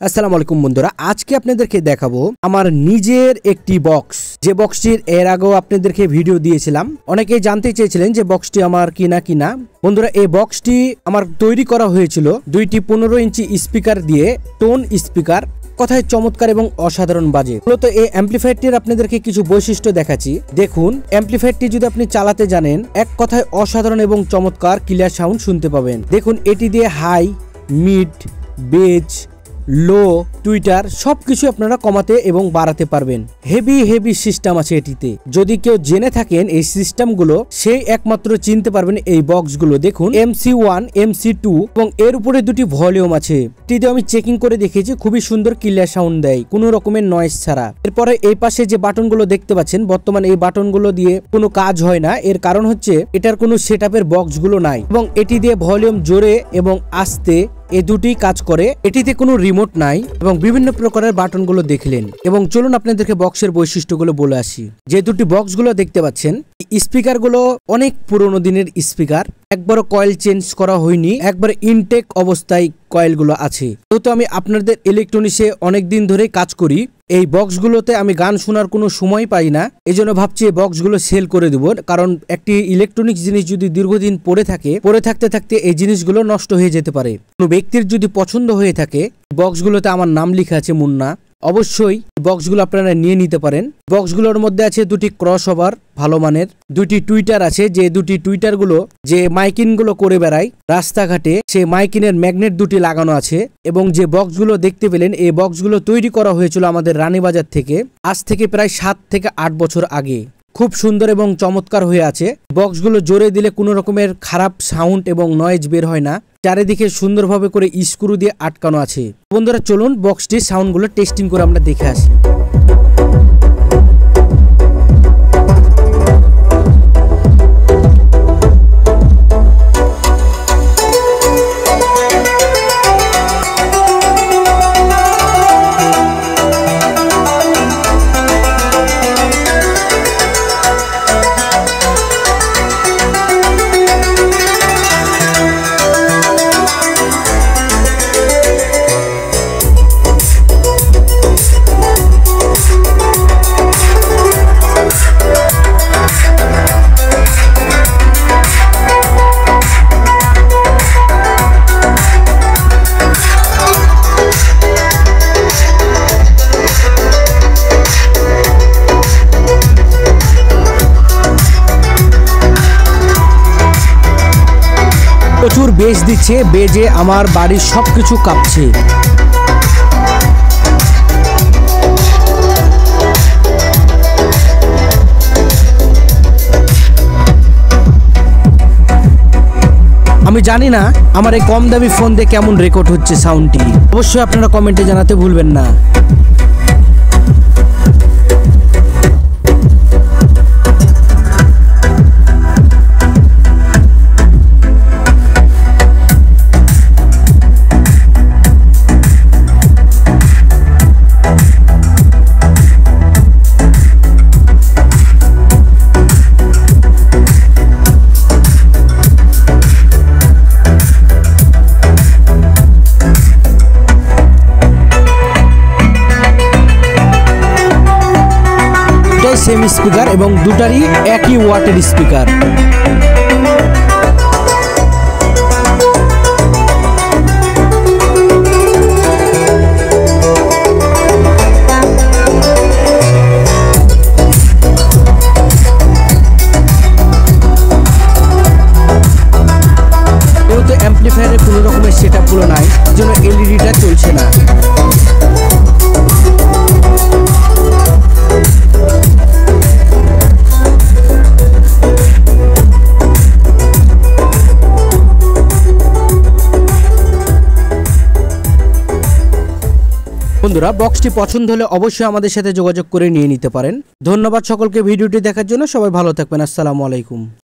আসসালামু আলাইকুম বন্ধুরা, আজকে আপনাদেরকে দেখাবো আমার নিজের একটি বক্স, যে বক্সটির এর আগেও আপনাদেরকে ভিডিও দিয়েছিলাম। অনেকেই জানতে চেয়েছিলেন যে বক্সটি আমার কিনা। বন্ধুরা, এই বক্সটি আমার তৈরি করা হয়েছিল দুইটি 15 ইঞ্চি স্পিকার দিয়ে, টোন স্পিকার, কথায় চমৎকার এবং অসাধারণ বাজে। মূলত এই অ্যাম্পলিফায়ারটির আপনাদেরকে কিছু বৈশিষ্ট্য দেখাচ্ছি। দেখুন, অ্যাম্পলিফায়ারটি যদি আপনি চালাতে জানেন, এক কথায় অসাধারণ এবং চমৎকার ক্লিয়ার সাউন্ড শুনতে পাবেন। দেখুন, এটি দিয়ে হাই, মিড, বেজ, লো, টুইটার সবকিছু আপনারা কমাতে এবং বাড়াতে পারবেন। হেভি সিস্টেম আছে এটিতে। যদি কেউ জেনে থাকেন এই সিস্টেমগুলো, সেই একমাত্র চিনতে পারবেন এই বক্সগুলো। দেখুন, MC1, MC2 এবং এর উপরে দুটি ভলিউম আছে। এটিতে আমি চেকিং করে দেখেছি, খুবই সুন্দর ক্লিয়ার সাউন্ড দেয়, কোনো রকমের নয়েজ ছাড়া। এরপরে এই পাশে যে বাটনগুলো দেখতে পাচ্ছেন, বর্তমানে এই বাটনগুলো দিয়ে কোনো কাজ হয় না। এর কারণ হচ্ছে এটার কোনো সেটআপের বক্সগুলো নাই এবং এটি দিয়ে ভলিউম জোরে এবং আস্তে এই দুটি কাজ করে। এটিতে কোনো রিমোট নাই এবং বিভিন্ন প্রকারের বাটনগুলো দেখলেন। এবং চলুন আপনাদেরকে বক্সের বৈশিষ্ট্যগুলো বলে আসি। যে দুটি বক্সগুলো দেখতে পাচ্ছেন, স্পিকারগুলো অনেক পুরনো দিনের স্পিকার, একবারও কয়েল চেঞ্জ করা হয়নি, একবার ইনটেক অবস্থায় কয়েলগুলো আছে। যেহেতু আমি আপনাদের ইলেকট্রনিক্সে অনেক দিন ধরে কাজ করি, এই বক্সগুলোতে আমি গান শোনার কোনো সময় পাই না। এই জন্য ভাবছি এই বক্সগুলো সেল করে দেব, কারণ একটি ইলেকট্রনিক্স জিনিস যদি দীর্ঘদিন পড়ে থাকতে এই জিনিসগুলো নষ্ট হয়ে যেতে পারে। কোনো ব্যক্তির যদি পছন্দ হয়ে থাকে, বক্সগুলোতে আমার নাম লেখা আছে মুন্না, অবশ্যই বক্সগুলো আপনারা নিয়ে নিতে পারেন। বক্সগুলোর মধ্যে আছে দুটি ক্রস ওভার ভালো মানের, দুটি টুইটার আছে, যে দুটি টুইটার গুলো যে মাইকিন গুলো করে বেড়ায় রাস্তাঘাটে, সেই মাইকিনের ম্যাগনেট দুটি লাগানো আছে। এবং যে বক্সগুলো দেখতে পেলেন, এই বক্সগুলো তৈরি করা হয়েছিল আমাদের রানীবাজার থেকে, আজ থেকে প্রায় 7 থেকে 8 বছর আগে। খুব সুন্দর এবং চমৎকার হয়ে আছে। বক্সগুলো জোরে দিলে কোনো রকমের খারাপ সাউন্ড এবং নয়েজ বের হয় না। চারিদিকে সুন্দরভাবে করে স্ক্রু দিয়ে আটকানো আছে। বন্ধুরা, চলুন বক্সটির সাউন্ডগুলো টেস্টিং করে আমরা দেখে আসি। প্রচুর বেজ দিচ্ছে, বেজে আমার বাড়ির সবকিছু কাঁপছে। আমি জানি না আমার এই কম দামি ফোন দিয়ে কেমন রেকর্ড হচ্ছে সাউন্ডটি, অবশ্যই আপনারা কমেন্টে জানাতে ভুলবেন না। সেম স্পিকার এবং দুটারই একই ওয়াটের স্পিকার। যেহেতু অ্যাম্পলিফায়ারে কোনো রকমের সেটআপগুলো নাই, জন্য এলইডিটা চলছে না। বন্ধুরা, বক্সটি পছন্দ হলে অবশ্যই আমাদের সাথে যোগাযোগ করে নিয়ে নিতে পারেন। ধন্যবাদ সকলকে ভিডিওটি দেখার জন্য। সবাই ভালো থাকবেন। আসসালামু আলাইকুম।